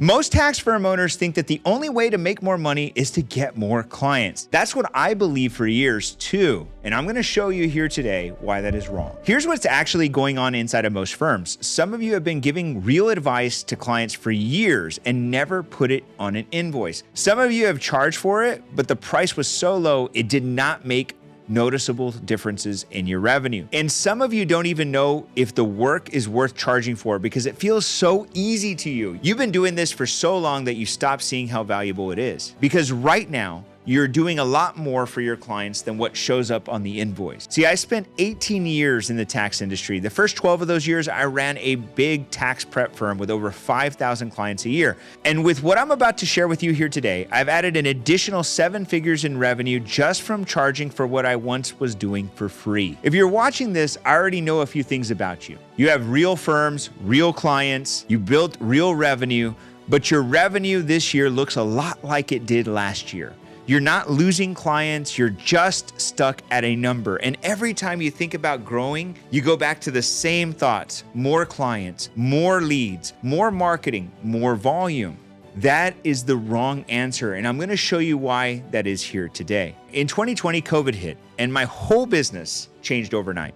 Most tax firm owners think that the only way to make more money is to get more clients. That's what I believe for years too, and I'm going to show you here today why that is wrong. Here's what's actually going on inside of most firms. Some of you have been giving real advice to clients for years and never put it on an invoice. Some of you have charged for it, but the price was so low it did not make noticeable differences in your revenue. And some of you don't even know if the work is worth charging for because it feels so easy to you. You've been doing this for so long that you stop seeing how valuable it is. Because right now, you're doing a lot more for your clients than what shows up on the invoice. See, I spent 18 years in the tax industry. The first 12 of those years, I ran a big tax prep firm with over 5,000 clients a year. And with what I'm about to share with you here today, I've added an additional 7 figures in revenue just from charging for what I once was doing for free. If you're watching this, I already know a few things about you. You have real firms, real clients, you built real revenue, but your revenue this year looks a lot like it did last year. You're not losing clients, you're just stuck at a number. And every time you think about growing, you go back to the same thoughts: more clients, more leads, more marketing, more volume. That is the wrong answer, and I'm gonna show you why that is here today. In 2020, COVID hit, and my whole business changed overnight.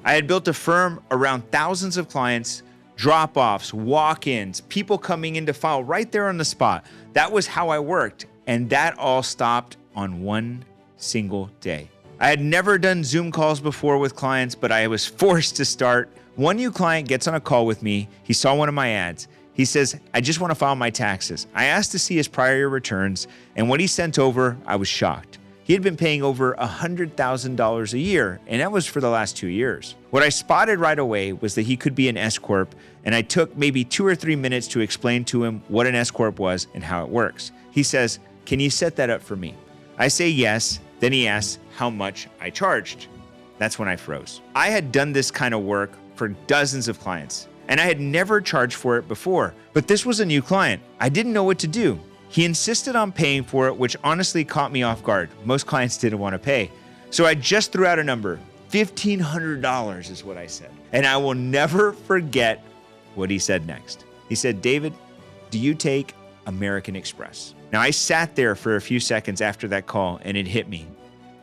I had built a firm around thousands of clients, drop-offs, walk-ins, people coming in to file right there on the spot. That was how I worked. And that all stopped on one single day. I had never done Zoom calls before with clients, but I was forced to start. One new client gets on a call with me. He saw one of my ads. He says, "I just want to file my taxes." I asked to see his prior year returns, and what he sent over, I was shocked. He had been paying over $100,000 a year, and that was for the last 2 years. What I spotted right away was that he could be an S-Corp, and I took maybe 2 or 3 minutes to explain to him what an S-Corp was and how it works. He says, "Can you set that up for me?" I say yes. Then he asks how much I charged. That's when I froze. I had done this kind of work for dozens of clients, and I had never charged for it before. But this was a new client. I didn't know what to do. He insisted on paying for it, which honestly caught me off guard. Most clients didn't want to pay. So I just threw out a number. $1,500 is what I said. And I will never forget what he said next. He said, "David, do you take American Express?" Now, I sat there for a few seconds after that call and it hit me.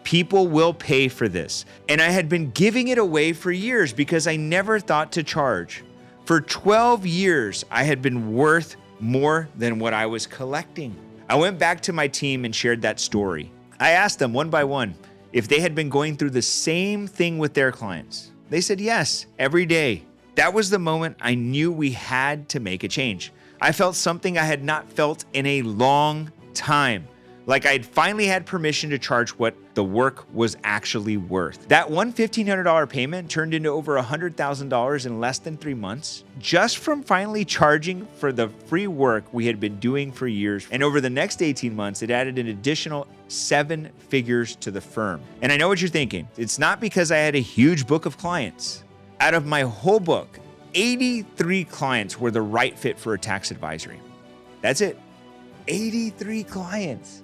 People will pay for this. And I had been giving it away for years because I never thought to charge. For 12 years, I had been worth more than what I was collecting. I went back to my team and shared that story. I asked them one by one if they had been going through the same thing with their clients. They said yes, every day. That was the moment I knew we had to make a change. I felt something I had not felt in a long time. Like I had finally had permission to charge what the work was actually worth. That one $1,500 payment turned into over $100,000 in less than 3 months, just from finally charging for the free work we had been doing for years. And over the next 18 months, it added an additional 7 figures to the firm. And I know what you're thinking. It's not because I had a huge book of clients. Out of my whole book, 83 clients were the right fit for a tax advisory. That's it. 83 clients.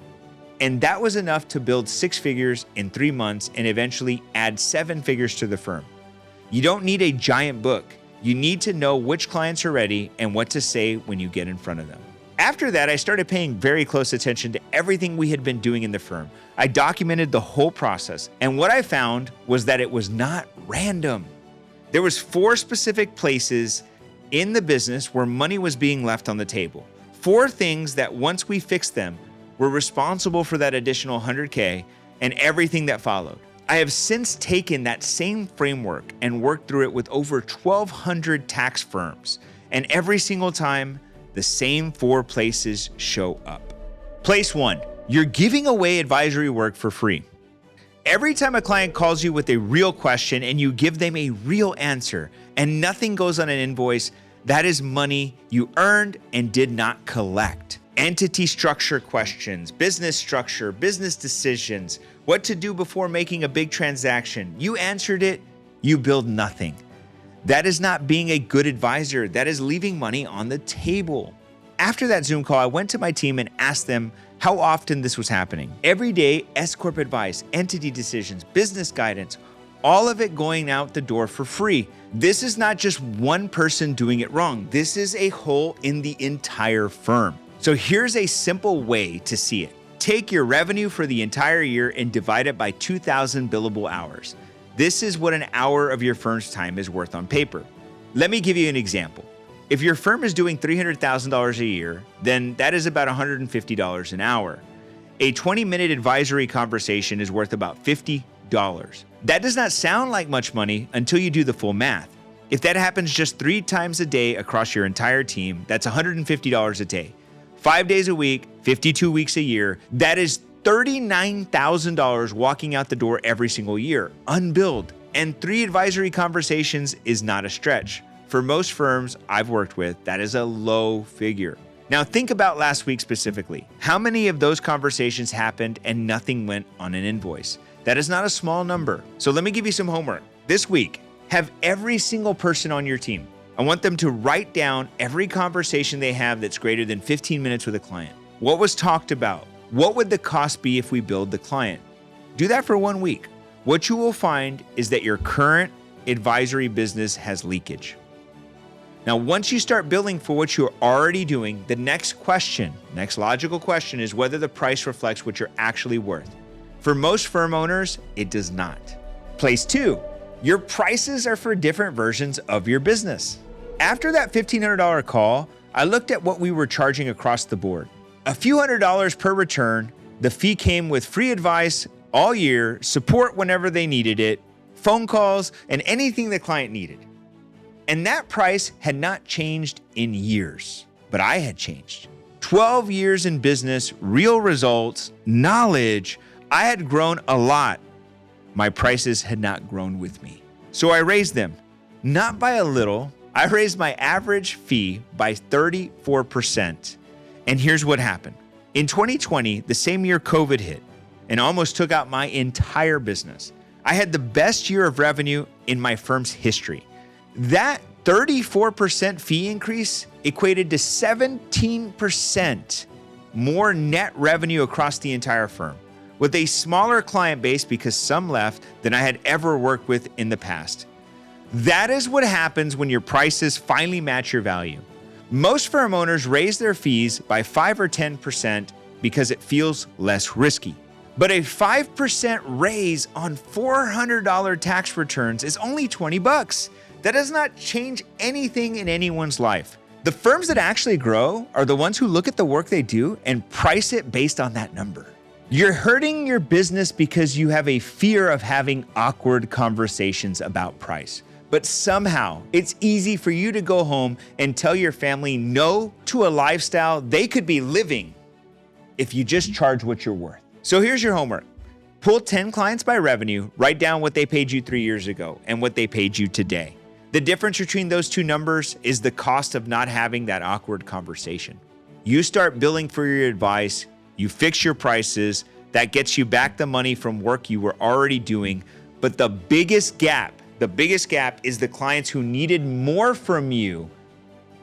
And that was enough to build 6 figures in 3 months and eventually add 7 figures to the firm. You don't need a giant book. You need to know which clients are ready and what to say when you get in front of them. After that, I started paying very close attention to everything we had been doing in the firm. I documented the whole process. And what I found was that it was not random. There was 4 specific places in the business where money was being left on the table. 4 things that once we fixed them were responsible for that additional 100K and everything that followed. I have since taken that same framework and worked through it with over 1,200 tax firms. And every single time, the same 4 places show up. Place 1, you're giving away advisory work for free. Every time a client calls you with a real question and you give them a real answer and nothing goes on an invoice, that is money you earned and did not collect. Entity structure questions, business structure, business decisions, what to do before making a big transaction. You answered it, you build nothing. That is not being a good advisor. That is leaving money on the table. After that Zoom call, I went to my team and asked them how often this was happening. Every day, S-Corp advice, entity decisions, business guidance, all of it going out the door for free. This is not just one person doing it wrong. This is a hole in the entire firm. So here's a simple way to see it. Take your revenue for the entire year and divide it by 2,000 billable hours. This is what an hour of your firm's time is worth on paper. Let me give you an example. If your firm is doing $300,000 a year, then that is about $150 an hour. A 20-minute advisory conversation is worth about $50. That does not sound like much money until you do the full math. If that happens just 3 times a day across your entire team, that's $150 a day. 5 days a week, 52 weeks a year, that is $39,000 walking out the door every single year, unbilled. And 3 advisory conversations is not a stretch. For most firms I've worked with, that is a low figure. Now think about last week specifically. How many of those conversations happened and nothing went on an invoice? That is not a small number. So let me give you some homework. This week, have every single person on your team. I want them to write down every conversation they have that's greater than 15 minutes with a client. What was talked about? What would the cost be if we billed the client? Do that for 1 week. What you will find is that your current advisory business has leakage. Now, once you start billing for what you're already doing, the next logical question is whether the price reflects what you're actually worth. For most firm owners, it does not. Place 2, your prices are for different versions of your business. After that $1,500 call, I looked at what we were charging across the board. A few $100s per return. The fee came with free advice all year, support whenever they needed it, phone calls, and anything the client needed. And that price had not changed in years, but I had changed. 12 years in business, real results, knowledge. I had grown a lot. My prices had not grown with me. So I raised them, not by a little. I raised my average fee by 34%. And here's what happened. In 2020, the same year COVID hit and almost took out my entire business, I had the best year of revenue in my firm's history. That 34% fee increase equated to 17% more net revenue across the entire firm, with a smaller client base because some left than I had ever worked with in the past. That is what happens when your prices finally match your value. Most firm owners raise their fees by 5 or 10% because it feels less risky. But a 5% raise on $400 tax returns is only $20. That does not change anything in anyone's life. The firms that actually grow are the ones who look at the work they do and price it based on that number. You're hurting your business because you have a fear of having awkward conversations about price. But somehow it's easy for you to go home and tell your family no to a lifestyle they could be living if you just charge what you're worth. So here's your homework. Pull 10 clients by revenue, write down what they paid you 3 years ago and what they paid you today. The difference between those two numbers is the cost of not having that awkward conversation. You start billing for your advice, you fix your prices, that gets you back the money from work you were already doing. But the biggest gap is the clients who needed more from you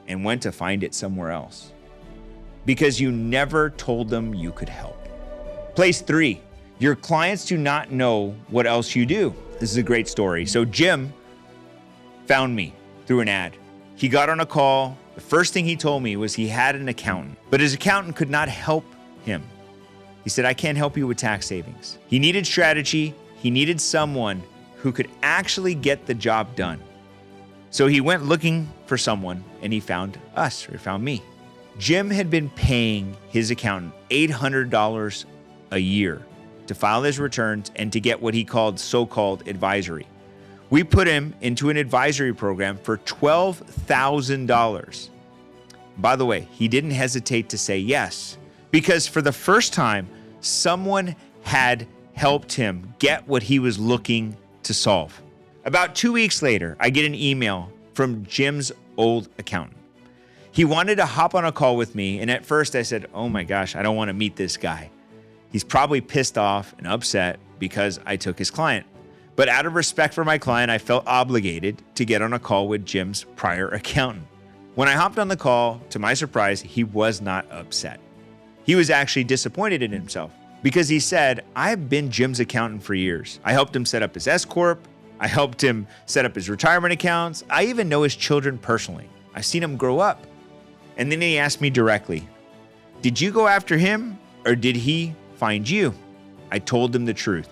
and went to find it somewhere else because you never told them you could help. Place 3, your clients do not know what else you do. This is a great story. So Jim found me through an ad. He got on a call. The first thing he told me was he had an accountant, but his accountant could not help him. He said, I can't help you with tax savings. He needed strategy. He needed someone who could actually get the job done. So he went looking for someone and he found us, or found me. Jim had been paying his accountant $800 a year to file his returns and to get what he called so-called advisory. We put him into an advisory program for $12,000. By the way, he didn't hesitate to say yes, because for the first time, someone had helped him get what he was looking to solve. About 2 weeks later, I get an email from Jim's old accountant. He wanted to hop on a call with me, and at first I said, oh my gosh, I don't want to meet this guy. He's probably pissed off and upset because I took his client. But out of respect for my client, I felt obligated to get on a call with Jim's prior accountant. When I hopped on the call, to my surprise, he was not upset. He was actually disappointed in himself because he said, I've been Jim's accountant for years. I helped him set up his S-Corp. I helped him set up his retirement accounts. I even know his children personally. I've seen him grow up. And then he asked me directly, did you go after him or did he find you? I told him the truth.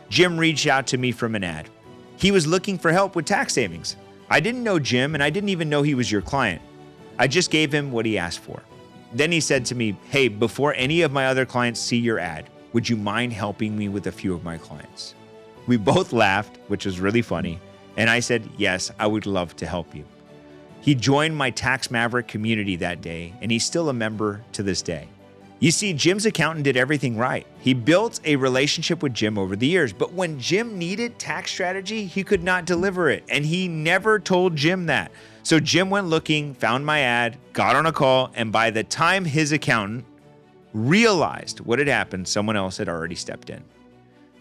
Jim reached out to me from an ad. He was looking for help with tax savings. I didn't know Jim and I didn't even know he was your client. I just gave him what he asked for. Then he said to me, hey, before any of my other clients see your ad, would you mind helping me with a few of my clients? We both laughed, which was really funny. And I said, yes, I would love to help you. He joined my Tax Maverick community that day, and he's still a member to this day. You see, Jim's accountant did everything right. He built a relationship with Jim over the years, but when Jim needed tax strategy, he could not deliver it, and he never told Jim that. So Jim went looking, found my ad, got on a call, and by the time his accountant realized what had happened, someone else had already stepped in.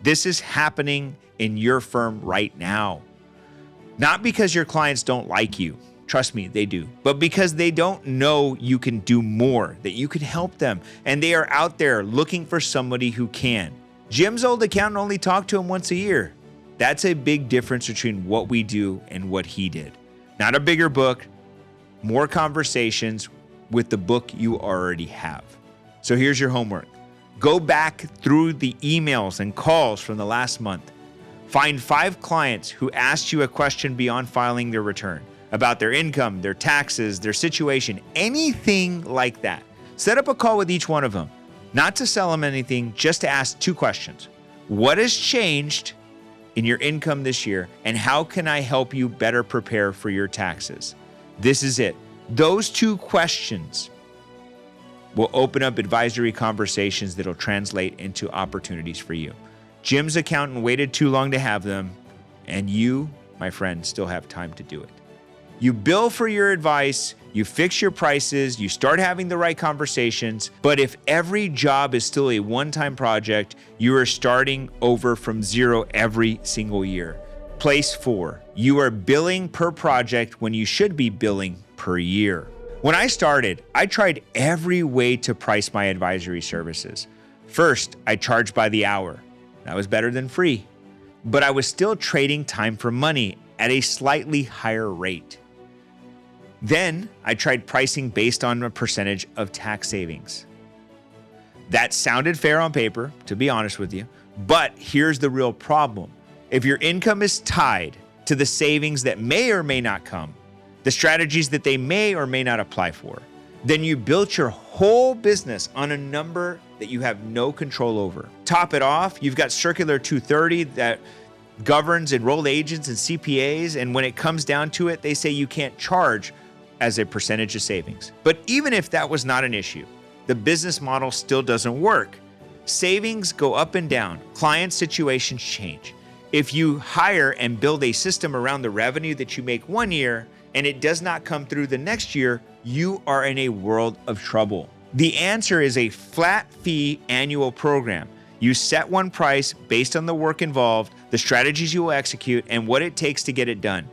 This is happening in your firm right now. Not because your clients don't like you. Trust me, they do. But because they don't know you can do more, that you can help them, and they are out there looking for somebody who can. Jim's old accountant only talked to him once a year. That's a big difference between what we do and what he did. Not a bigger book, more conversations with the book you already have. So here's your homework. Go back through the emails and calls from the last month. Find 5 clients who asked you a question beyond filing their return, about their income, their taxes, their situation, anything like that. Set up a call with each one of them, not to sell them anything, just to ask 2 questions. What has changed in your income this year, and how can I help you better prepare for your taxes? This is it. Those 2 questions will open up advisory conversations that'll translate into opportunities for you. Jim's accountant waited too long to have them, and you, my friend, still have time to do it. You bill for your advice, you fix your prices, you start having the right conversations, but if every job is still a one-time project, you are starting over from zero every single year. Place 4, you are billing per project when you should be billing per year. When I started, I tried every way to price my advisory services. First, I charged by the hour. That was better than free, but I was still trading time for money at a slightly higher rate. Then I tried pricing based on a percentage of tax savings. That sounded fair on paper, to be honest with you, but here's the real problem. If your income is tied to the savings that may or may not come, the strategies that they may or may not apply for, then you built your whole business on a number that you have no control over. Top it off, you've got Circular 230 that governs enrolled agents and CPAs, and when it comes down to it, they say you can't charge as a percentage of savings. But even if that was not an issue, the business model still doesn't work. Savings go up and down. Client situations change. If you hire and build a system around the revenue that you make one year and it does not come through the next year, you are in a world of trouble. The answer is a flat fee annual program. You set one price based on the work involved, the strategies you will execute, and what it takes to get it done.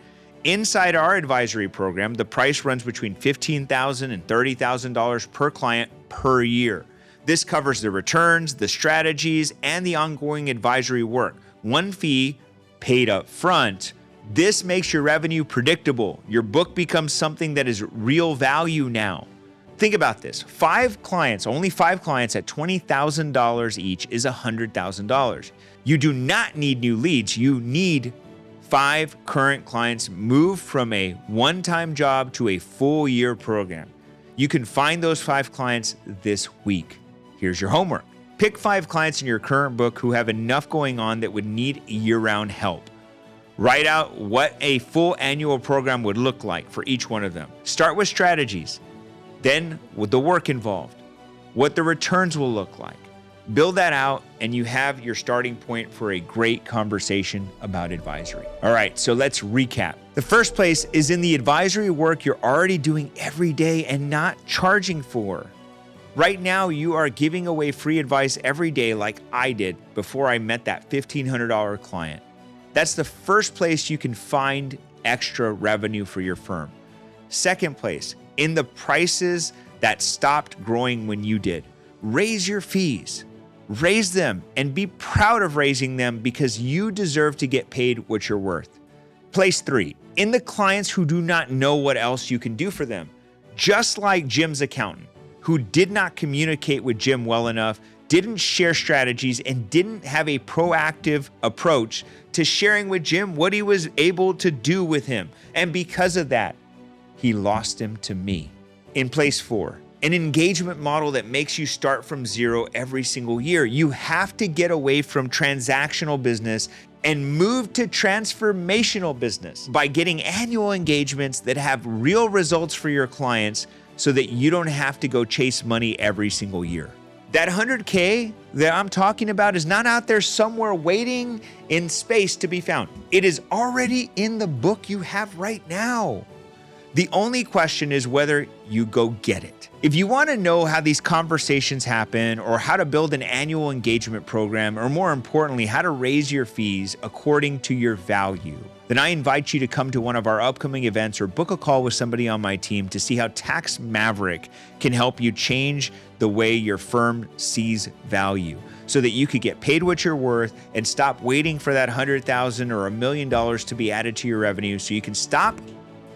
Inside our advisory program, the price runs between $15,000 and $30,000 per client per year. This covers the returns, the strategies, and the ongoing advisory work. One fee paid up front. This makes your revenue predictable. Your book becomes something that is real value now. Think about this. 5 clients, only 5 clients at $20,000 each is $100,000. You do not need new leads. You need 5 current clients move from a one-time job to a full year program. You can find those 5 clients this week. Here's your homework. Pick 5 clients in your current book who have enough going on that would need year-round help. Write out what a full annual program would look like for each one of them. Start with strategies, then with the work involved, what the returns will look like. Build that out, and you have your starting point for a great conversation about advisory. All right, so let's recap. The first place is in the advisory work you're already doing every day and not charging for. Right now, you are giving away free advice every day like I did before I met that $1,500 client. That's the first place you can find extra revenue for your firm. Second place, in the prices that stopped growing when you did. Raise your fees. Raise them and be proud of raising them because you deserve to get paid what you're worth. Place 3, in the clients who do not know what else you can do for them. Just like Jim's accountant, who did not communicate with Jim well enough, didn't share strategies, and didn't have a proactive approach to sharing with Jim what he was able to do with him. And because of that, he lost him to me. In place 4, an engagement model that makes you start from zero every single year. You have to get away from transactional business and move to transformational business by getting annual engagements that have real results for your clients so that you don't have to go chase money every single year. That 100K that I'm talking about is not out there somewhere waiting in space to be found. It is already in the book you have right now. The only question is whether you go get it. If you want to know how these conversations happen, or how to build an annual engagement program, or more importantly, how to raise your fees according to your value, then I invite you to come to one of our upcoming events or book a call with somebody on my team to see how Tax Maverick can help you change the way your firm sees value so that you could get paid what you're worth and stop waiting for that $100,000 or $1 million to be added to your revenue, so you can stop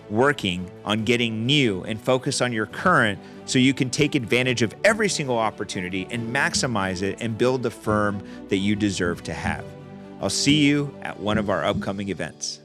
working on getting new and focus on your current, so you can take advantage of every single opportunity and maximize it and build the firm that you deserve to have. I'll see you at one of our upcoming events.